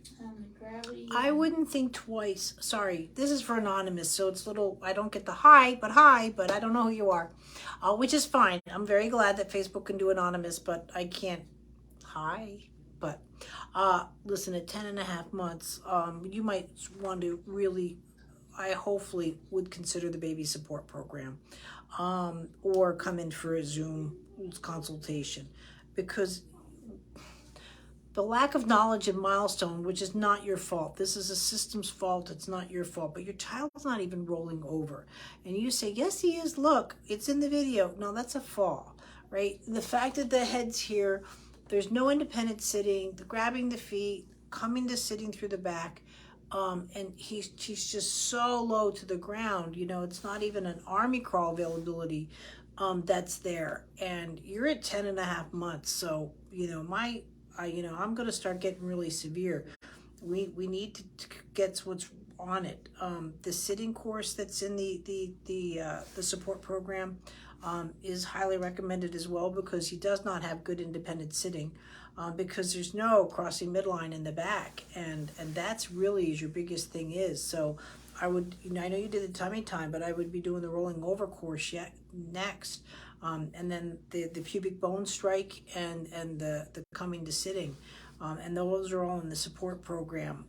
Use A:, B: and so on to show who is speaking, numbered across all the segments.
A: The gravity.
B: I wouldn't think twice. Sorry, this is for anonymous, so it's little, I don't get the hi, but I don't know who you are, which is fine. I'm very glad that Facebook can do anonymous, but I can't hi. But listen, at 10.5 months, you might want to really, I hopefully would consider the baby support program, or come in for a Zoom consultation, because the lack of knowledge of milestone, which is not your fault. This is a system's fault. It's not your fault. But your child's not even rolling over. And you say, yes, he is. Look, it's in the video. No, that's a fall, right? The fact that the head's here, there's no independent sitting, the grabbing the feet, coming to sitting through the back. And she's just so low to the ground. You know, it's not even an army crawl availability that's there. And you're at 10.5 months. So, you know, I'm going to start getting really severe. We need to get what's on it. The sitting course that's in the support program is highly recommended as well, because he does not have good independent sitting, because there's no crossing midline in the back, and that's really is your biggest thing is. So I would, I know you did the tummy time, but I would be doing the rolling over course next. And then the pubic bone strike and the coming to sitting. And those are all in the support program.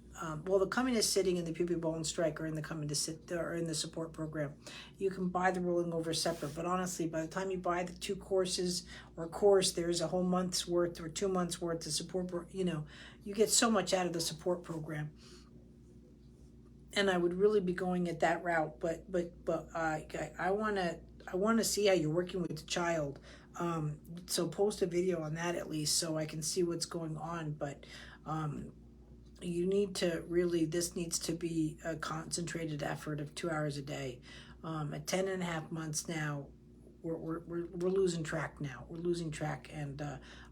B: Well, the coming to sitting and the pubic bone strike are in the coming to sit, or in the support program. You can buy the rolling over separate, but honestly, by the time you buy the two courses or course, there's a whole month's worth or 2 months worth of support. You get so much out of the support program. And I would really be going at that route, but I want to see how you're working with the child. So post a video on that at least, so I can see what's going on. But you need to really, this needs to be a concentrated effort of 2 hours a day. At 10.5 months now, we're losing track now. We're losing track, and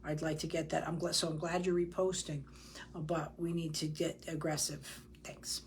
B: I'd like to get that. I'm glad you're reposting, but we need to get aggressive. Thanks.